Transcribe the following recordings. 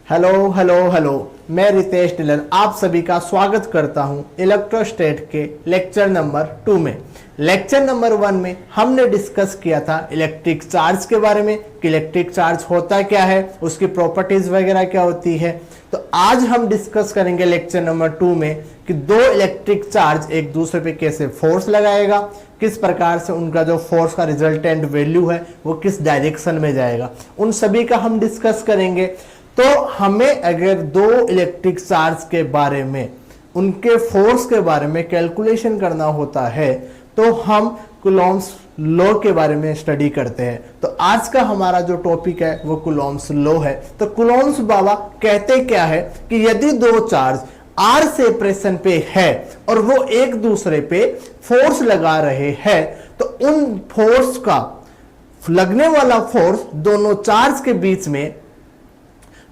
Hello hello hello, मैं रितेश टिलन आप सभी का स्वागत करता हूं इलेक्ट्रोस्टैट के लेक्चर नंबर 2 में। लेक्चर नंबर 1 में हमने डिस्कस किया था इलेक्ट्रिक चार्ज के बारे में कि इलेक्ट्रिक चार्ज होता क्या है, उसकी प्रॉपर्टीज वगैरह क्या होती है। तो आज हम डिस्कस करेंगे लेक्चर नंबर 2 में कि दो इलेक्ट्रिक चार्ज एक दूसरे पे कैसे फोर्स लगाएगा, किस प्रकार से उनका जो फोर्स का रिजल्टेंट वैल्यू है वो किस डायरेक्शन में जाएगा, उन सभी का हम डिस्कस करेंगे। तो हमें अगर दो इलेक्ट्रिक चार्ज के बारे में, उनके फोर्स के बारे में कैलकुलेशन करना होता है तो हम कूलॉम्स लॉ के बारे में स्टडी करते हैं। तो आज का हमारा जो टॉपिक है वो कूलॉम्स लॉ है। तो कूलॉम्स बाबा कहते क्या है कि यदि दो चार्ज आर सेपरेशन पे है और वो एक दूसरे पे फोर्स लगा रहे हैं तो उन फोर्स का लगने वाला फोर्स दोनों चार्ज के बीच में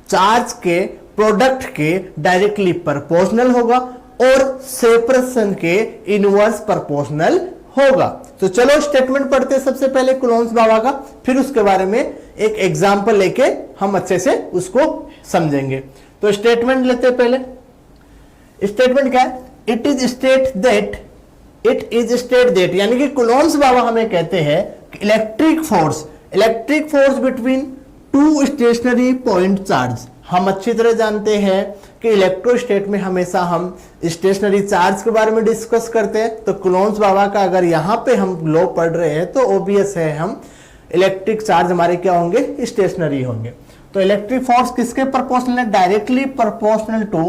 चार्ज के प्रोडक्ट के डायरेक्टली प्रोपोर्शनल होगा और सेपरेशन के इनवर्स प्रोपोर्शनल होगा। तो चलो स्टेटमेंट पढ़ते हैं सबसे पहले कूलॉम्स बाबा का, फिर उसके बारे में एक एग्जांपल लेके हम अच्छे से उसको समझेंगे। तो स्टेटमेंट लेते हैं पहले। स्टेटमेंट क्या है? इट इज स्टेट दैट यानी कि कूलॉम्स बाबा हमें कहते हैं electric force between two stationary point charge. हम अच्छी तरह जानते हैं कि इलेक्ट्रोस्टैट में हमेशा हम स्टेशनरी चार्ज के बारे में डिस्कस करते हैं। तो कूलॉम्स बाबा का अगर यहां पे हम लॉ पढ़ रहे हैं तो ऑब्वियस है हम इलेक्ट्रिक चार्ज हमारे क्या होंगे, स्टेशनरी होंगे। तो इलेक्ट्रिक फोर्स किसके प्रोपोर्शनल है? Directly proportional to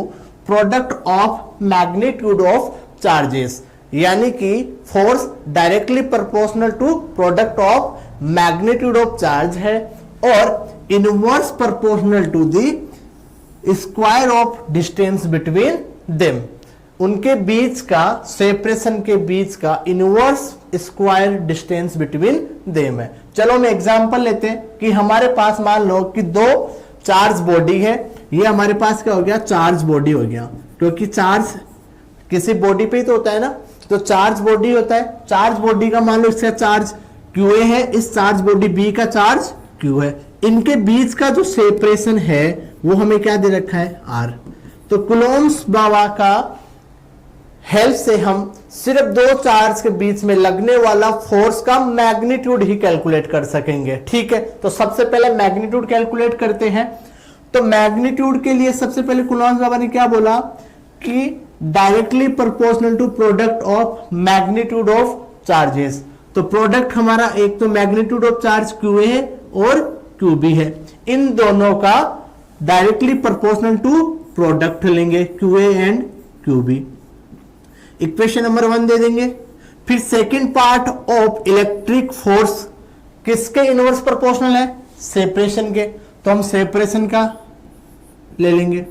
product of magnitude of charges, यानी कि force directly proportional to product of magnitude of charge है और inverse proportional to the square of distance between them. उनके बीच का, सेपरेशन के बीच का inverse square distance between them है। चलो मैं एग्जांपल लेते हैं कि हमारे पास मान लो कि दो चार्ज बॉडी है। ये हमारे पास क्या हो गया? चार्ज बॉडी हो गया, क्योंकि चार्ज किसी बॉडी पे ही तो होता है ना। तो चार्ज बॉडी होता है, चार्ज बॉडी का मान लो इसका चार्ज क्यू है, इस चार्ज बॉडी बी का चार्ज क्यू है। इनके बीच का जो सेपरेशन है वो हमें क्या दे रखा है? आर। तो कूलॉम्स बाबा का हेल्प से हम सिर्फ दो चार्ज के बीच में लगने वाला फोर्स का मैग्नीट्यूड ही कैलकुलेट कर सकेंगे। ठीक है, तो सबसे पहले मैग्नीट्यूड कैलकुलेट करते हैं। तो मैग्नीट्यूड के लिए सबसे पहले कूलॉम्स बाबा ने क्या बोला कि directly proportional to product of magnitude of charges. तो प्रोडक्ट हमारा एक तो मैग्नीट्यूड ऑफ चार्ज क्यू है और क्यू बी है, इन दोनों का डायरेक्टली प्रोपोर्शनल टू प्रोडक्ट लेंगे Q A and Q B. Equation number 1 दे देंगे। फिर second part of electric force किसके इनवर्स प्रोपोर्शनल है? सेपरेशन के। तो हम सेपरेशन का ले लेंगे।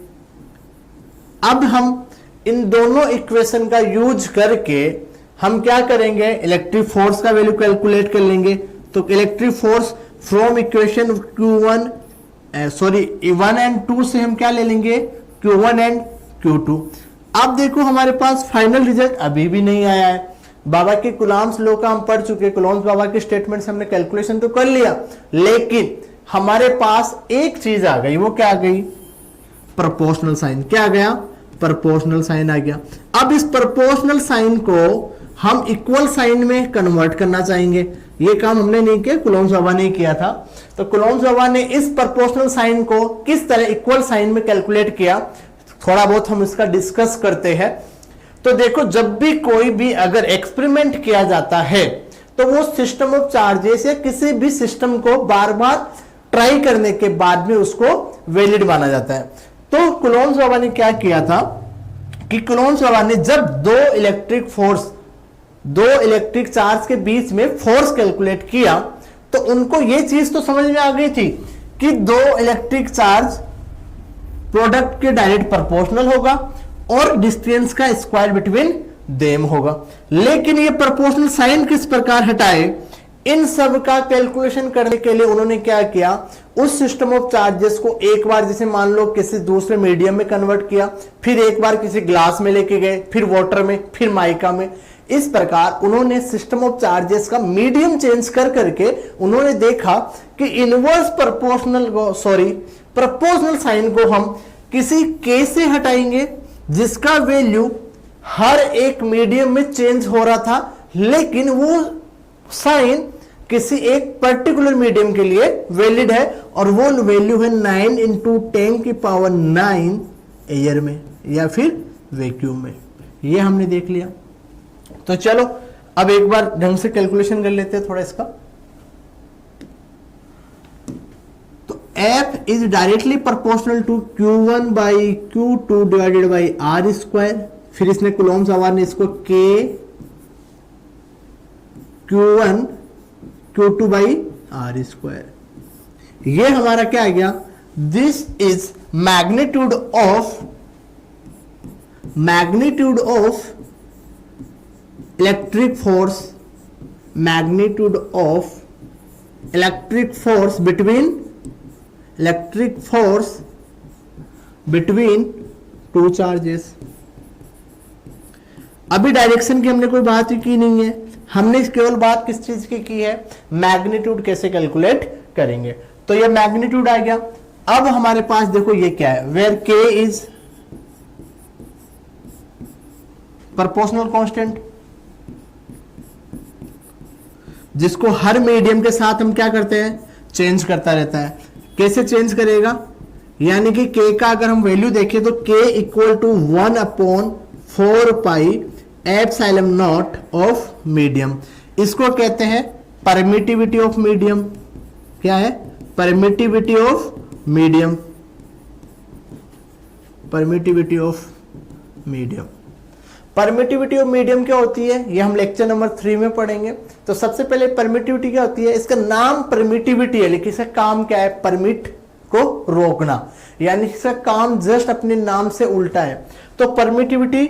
अब हम इन दोनों इक्वेशन का यूज करके हम क्या करेंगे? इलेक्ट्रिक फोर्स का वैल्यू कैलकुलेट कर लेंगे। तो electric force from equation Q1 1 and 2 से हम क्या ले लेंगे? Q1 and Q2। अब देखो हमारे पास फाइनल रिजल्ट अभी भी नहीं आया है। बाबा के कूलॉम्स लॉ का हम पढ़ चुके, कूलॉम्स बाबा के स्टेटमेंट से हमने कैलकुलेशन तो कर लिया, लेकिन हमारे पास एक चीज आ गई। वो क्या आ गई? Proportional sign. क्या आ गया? प्रोपोर्शनल साइन आ गया। अब इस प्रोपोर्शनल साइन को हम इक्वल साइन में कन्वर्ट करना चाहेंगे। ये काम हमने नहीं किया, कूलॉम्स बाबा ने किया था। तो कूलॉम्स बाबा ने इस प्रोपोर्शनल साइन को किस तरह इक्वल साइन में कैलकुलेट किया, थोड़ा बहुत हम इसका डिस्कस करते हैं। तो देखो, जब भी कोई भी अगर एक्सपेरिमेंट किया जाता है तो वो सिस्टम ऑफ चार्जेस या किसी भी सिस्टम को बार बार ट्राई करने के बाद में उसको वैलिड माना जाता है। तो कूलॉम्स बाबा ने क्या किया था कि कूलॉम्स बाबा ने जब दो इलेक्ट्रिक चार्ज के बीच में फोर्स कैलकुलेट किया तो उनको यह चीज तो समझ में आ गई थी कि दो इलेक्ट्रिक चार्ज प्रोडक्ट के डायरेक्ट प्रोपोर्शनल होगा और डिस्टेंस का स्क्वायर बिटवीन देम होगा। लेकिन ये प्रोपोर्शनल साइन किस प्रकार हटाए, इन सब का कैलकुलेशन करने के लिए उन्होंने क्या किया? उस सिस्टम ऑफ चार्जेस को एक बार जैसे मान लो किसी दूसरे मीडियम में कन्वर्ट किया, फिर एक बार किसी ग्लास में लेके गए, फिर वाटर में, फिर माइका में। इस प्रकार उन्होंने सिस्टम ऑफ चार्जेस का मीडियम चेंज कर करके उन्होंने देखा कि इनवर्स प्रपोर्शनल साइन को हम किसी के से हटाएंगे जिसका वैल्यू हर एक मीडियम में चेंज हो रहा था, लेकिन वो साइन किसी एक पर्टिकुलर मीडियम के लिए वैलिड है और वो वैल्यू है 9 इंटू 10⁹ एयर में या फिर वैक्यूम में। ये हमने देख लिया। तो चलो अब एक बार ढंग से कैलकुलेशन कर लेते हैं थोड़ा इसका। तो F is directly proportional to Q1 by Q2 divided by r square. फिर इसने कूलॉम्स आवर ने इसको K Q1 Q2 by r square. ये हमारा क्या आ गया? This is magnitude of electric force between two charges. अभी डायरेक्शन की हमने कोई बात ही की नहीं है, हमने केवल बात किस चीज की है? मैग्नीट्यूड कैसे कैलकुलेट करेंगे। तो ये मैग्नीट्यूड आ गया। अब हमारे पास देखो ये क्या है, where K is proportional constant, जिसको हर मीडियम के साथ हम क्या करते हैं? चेंज करता रहता है। कैसे चेंज करेगा? यानी कि K का अगर हम वैल्यू देखें तो K equal to 1/4 epsilon naught of medium. इसको कहते हैं परमिटिविटी ऑफ मीडियम। क्या है? Permittivity of medium. Permittivity of medium क्या होती है? ये हम लेक्चर नंबर 3 में पढ़ेंगे। तो सबसे पहले परमिटिविटी क्या होती है? इसका नाम परमिटिविटी है, लेकिन इसका काम क्या है? परमिट को रोकना, यानी इसका काम जस्ट अपने नाम से उल्टा है। तो परमिटिविटी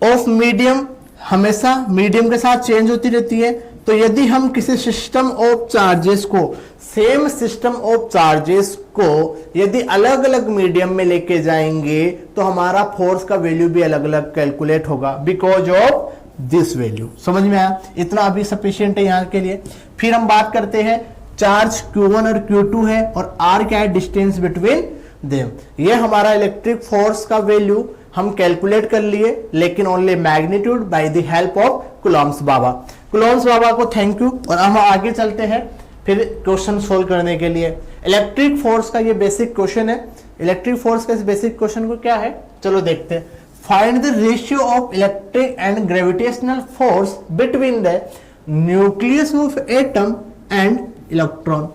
ऑफ मीडियम हमेशा मीडियम के साथ चेंज होती रहती है। तो यदि हम किसी सिस्टम ऑफ चार्जेस को, सेम सिस्टम ऑफ चार्जेस को यदि अलग अलग मीडियम में लेके जाएंगे तो हमारा फोर्स का वैल्यू भी अलग अलग कैलकुलेट होगा बिकॉज ऑफ दिस वैल्यू। समझ में आया? इतना अभी सफिशिएंट है यहाँ के लिए। फिर हम बात करते हैं चार्ज Q1 और Q2 है और R क्या है? Distance between them. ये हमारा इलेक्ट्रिक फोर्स का वैल्यू हम कैलकुलेट कर लिए, लेकिन only magnitude by the help of Coulomb's बाबा। कूलॉम्स बाबा को थैंक यू। और हम आगे चलते हैं फिर क्वेश्चन सोल्व करने के लिए। इलेक्ट्रिक फोर्स का ये बेसिक क्वेश्चन है। इलेक्ट्रिक फोर्स का इस बेसिक क्वेश्चन को क्या है, चलो देखते हैं। Find the ratio of electric and gravitational force between the nucleus of atom and electron.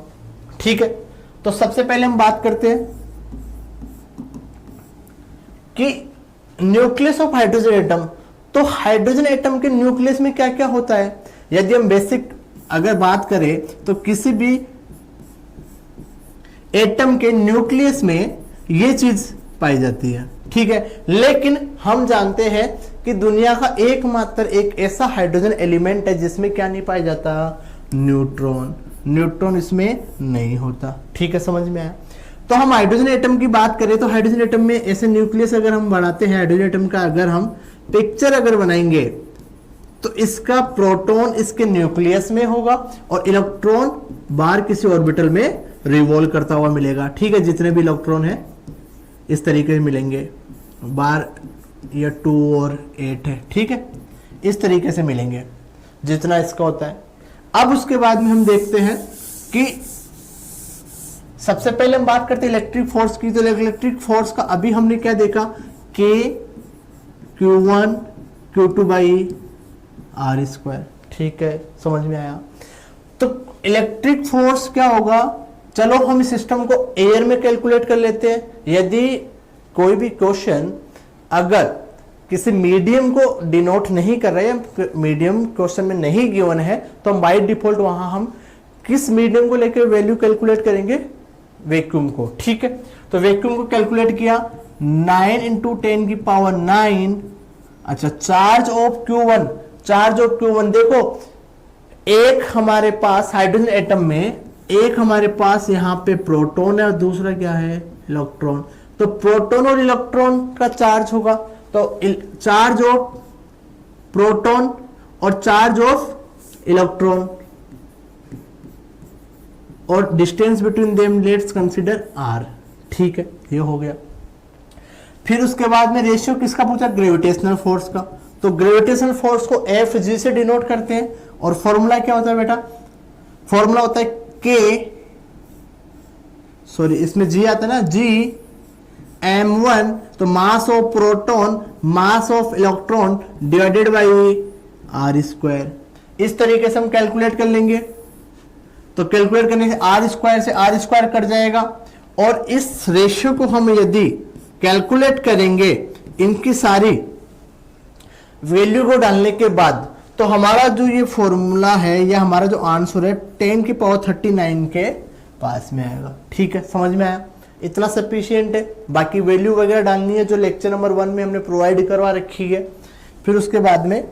ठीक है, तो सबसे पहले हम बात करते हैं कि न्यूक्लियस ऑफ हाइड्रोजन एटम। तो हाइड्रोजन एटम के न्यूक्लियस में क्या क्या होता है? यदि हम बेसिक अगर बात करें तो किसी भी एटम के न्यूक्लियस में ये चीज पाई जाती है। ठीक है, लेकिन हम जानते हैं कि दुनिया का एकमात्र एक ऐसा हाइड्रोजन एलिमेंट है जिसमें क्या नहीं पाया जाता? न्यूट्रॉन। न्यूट्रॉन इसमें नहीं होता। ठीक है, समझ में आया? तो हम हाइड्रोजन एटम की बात करें तो हाइड्रोजन एटम में ऐसे न्यूक्लियस अगर हम बनाते हैं, हाइड्रोजन एटम का अगर हम पिक्चर अगर बनाएंगे तो इसका प्रोटॉन इसके न्यूक्लियस में होगा और इलेक्ट्रॉन बाहर किसी ऑर्बिटल में रिवॉल्व करता हुआ मिलेगा। ठीक है, जितने भी इलेक्ट्रॉन है इस तरीके से मिलेंगे, बाहर ये 2 और 8 है। ठीक है, इस तरीके से मिलेंगे जितना इसका होता है। अब उसके बाद में हम देखते हैं कि सबसे पहले हम बात करते हैं इलेक्ट्रिक फोर्स की। तो इलेक्ट्रिक फोर्स का अभी हमने क्या देखा? K Q1 Q2 by r square. ठीक है, समझ में आया? तो इलेक्ट्रिक फोर्स क्या होगा? चलो हम इस सिस्टम को एयर में कैलकुलेट कर लेते हैं। यदि कोई भी क्वेश्चन अगर किसी मीडियम को डिनोट नहीं कर रहे हैं, मीडियम क्वेश्चन में नहीं गिवन है, तो हम बाय डिफॉल्ट वहां हम किस मीडियम को लेकर वैल्यू कैलकुलेट करेंगे? वैक्यूम को। ठीक है, तो वैक्यूम को कैलकुलेट किया 9 इंटू 10⁹। अच्छा, चार्ज ऑफ Q1 देखो, एक हमारे पास हाइड्रोजन एटम में एक हमारे पास यहां पे प्रोटॉन है और दूसरा क्या है? इलेक्ट्रॉन। तो प्रोटॉन और इलेक्ट्रॉन का चार्ज होगा। तो चार्ज ऑफ प्रोटॉन और चार्ज ऑफ इलेक्ट्रॉन और distance between them let's consider r। ठीक है, ये हो गया। फिर उसके बाद में रेशियो किसका पूछा, ग्रेविटेशनल फोर्स का। तो ग्रेविटेशनल फोर्स को Fg से डिनोट करते हैं और फॉर्मूला क्या होता है बेटा, फॉर्मूला होता है K, सॉरी इसमें G आता है ना, G m1, तो mass of proton mass of electron divided by r square. इस तरीके से हम कैलकुलेट कर लेंगे। तो कैलकुलेट करने से r स्क्वायर कट जाएगा और इस रेशियो को हम यदि कैलकुलेट करेंगे इनकी सारी वैल्यू को डालने के बाद, तो हमारा जो ये फॉर्मूला है या हमारा जो आंसर है 10 की पावर 39 के पास में आएगा। ठीक है, समझ में आया, इतना सफिशियंट है। बाकी वैल्यू वगैरह डालनी है जो लेक्चर नंबर 1 में हमने प्रोवाइड करवा रखी है। फिर उसके बाद में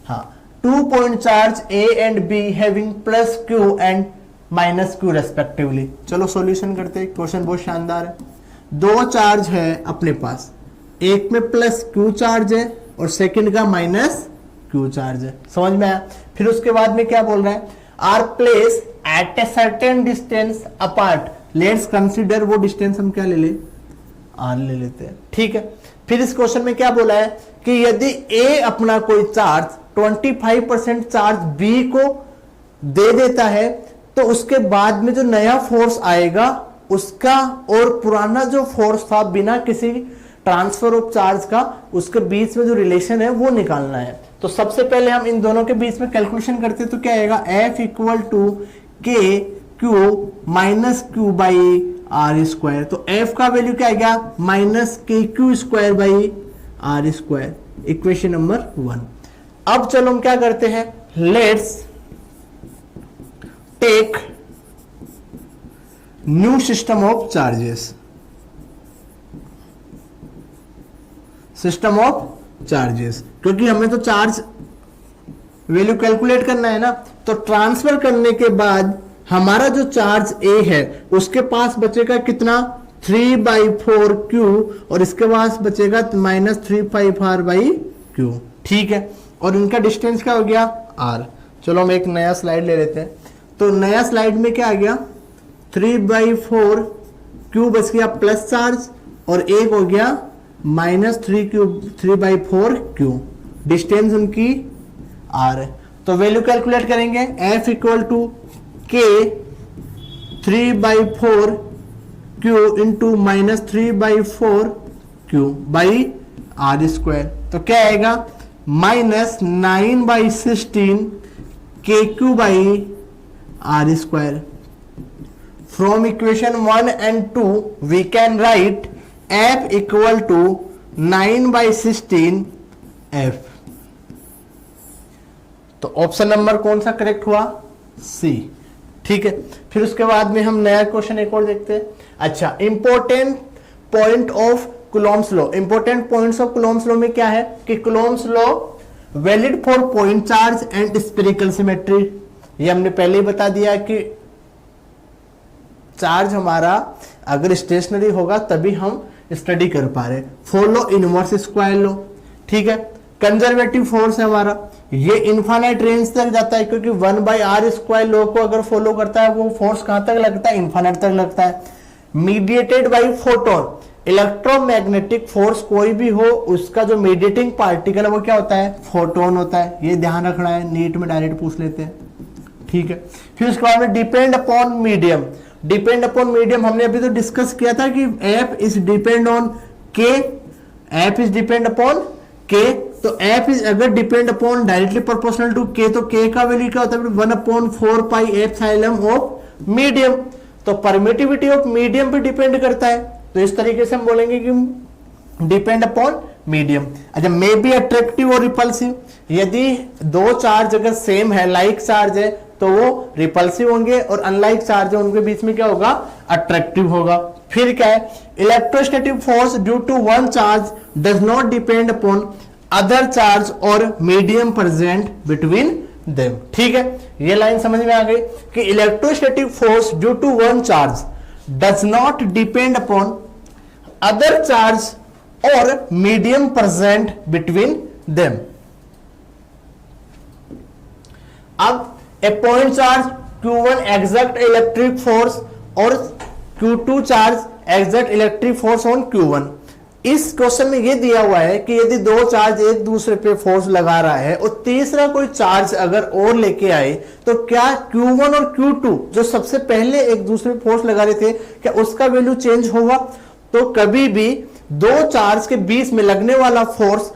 हाँ, 2 point charge A and B having plus Q and minus Q respectively. चलो सॉल्यूशन करते हैं, क्वेश्चन बहुत शानदार है। दो चार्ज है अपने पास, एक में प्लस Q चार्ज है और सेकंड का माइनस Q चार्ज है। समझ में आया। फिर उसके बाद में क्या बोल रहा है, are place at a certain distance apart, let's consider, वो डिस्टेंस हम क्या ले ले, आर ले लेते हैं। ठीक है, फिर इस क्वेश्चन में क्या बोला है कि यदि A अपना कोई चार्ज 25% चार्ज B को दे देता है तो उसके बाद में जो नया फोर्स आएगा उसका और पुराना जो फोर्स था बिना किसी ट्रांसफर ऑफ चार्ज का, उसके बीच में जो रिलेशन है वो निकालना है। तो सबसे पहले हम इन दोनों के बीच में कैलकुलेशन करते हैं, तो क्या आएगा, F equal to K Q minus Q by r square. तो F का वैल्यू क्या आएगा, minus K Q square by r square, equation number 1। अब चलो हम क्या करते हैं, let's take new system of charges, system of charges, क्योंकि हमें तो चार्ज वैल्यू कैलकुलेट करना है ना। तो ट्रांसफर करने के बाद हमारा जो चार्ज A है उसके पास बचेगा कितना, 3/4Q और इसके पास बचेगा -3/5R/Q। ठीक है, और इनका डिस्टेंस क्या हो गया, R। चलो हम एक नया स्लाइड ले लेते हैं। तो नया स्लाइड में क्या आ गया, 3/4Q बच गया प्लस चार्ज और एक हो गया -3/4Q, डिस्टेंस उनकी R है। तो वैल्यू कैलकुलेट करेंगे, F equal to K 3/4Q into -3/4Q by R square. तो क्या आएगा, -9/16 KQ by R square. From equation 1 and 2 we can write F equal to 9/16 F। तो ऑप्शन नंबर कौन सा करेक्ट हुआ, C। ठीक है, फिर उसके बाद में हम नया क्वेश्चन एक और देखते हैं। अच्छा, important point of Coulomb's law. Important points of Coulomb's law में क्या है कि Coulomb's law valid for point charge and spherical symmetry. ये हमने पहले ही बता दिया कि चार्ज हमारा अगर स्टेशनरी होगा तभी हम स्टडी कर पा रहे। Follow inverse square law. ठीक है, कंजर्वेटिव फोर्स है हमारा, ये इनफाइनाइट रेंज तक जाता है, क्योंकि 1/r स्क्वायर लॉ को अगर फॉलो करता है वो फोर्स कहां तक लगता है, इनफाइनाइट तक लगता है। Mediated by photon, electromagnetic force कोई भी हो उसका जो मीडिएटिंग पार्टिकल है वो क्या होता है, फोटोन होता है। ये ध्यान रखना है, नीट में डायरेक्ट पूछ लेते हैं। ठीक है, फिर उसके बाद में depend upon medium. Depend upon medium हमने अभी तो डिस्कस किया था कि F is depend on K, F is depend upon K। तो F इज अगर depend upon directly proportional to K, तो K का वैल्यू क्या होता है, 1/4πε ऑफ मीडियम। तो परमिटिविटी ऑफ मीडियम पे डिपेंड करता है। तो इस तरीके से हम बोलेंगे कि डिपेंड अपॉन मीडियम। अच्छा, मे बी अट्रैक्टिव और रिपल्सिव। यदि दो चार्ज अगर सेम है, लाइक चार्ज है, तो वो रिपल्सिव होंगे और अनलाइक चार्ज है उनके बीच में क्या होगा, अट्रैक्टिव होगा। फिर क्या है, electrostatic force due to one charge does not depend upon other charge और मीडियम प्रेजेंट बिटवीन देम। ठीक है, ये लाइन समझ में आ गई कि electrostatic force due to one charge does not depend upon other charge और मीडियम प्रेजेंट बिटवीन देम। अब a point charge Q1 exact electric force और Q2 charge exact electric force on Q1। इस question में ये दिया हुआ है कि यदि दो चार्ज एक दूसरे पे फोर्स लगा रहा है और तीसरा कोई चार्ज अगर और लेके आए तो क्या Q1 और Q2 जो सबसे पहले एक दूसरे पे फोर्स लगा रहे थे क्या उसका वैल्यू चेंज होगा? तो कभी भी दो चार्ज के बीच में लगने वाला फोर्स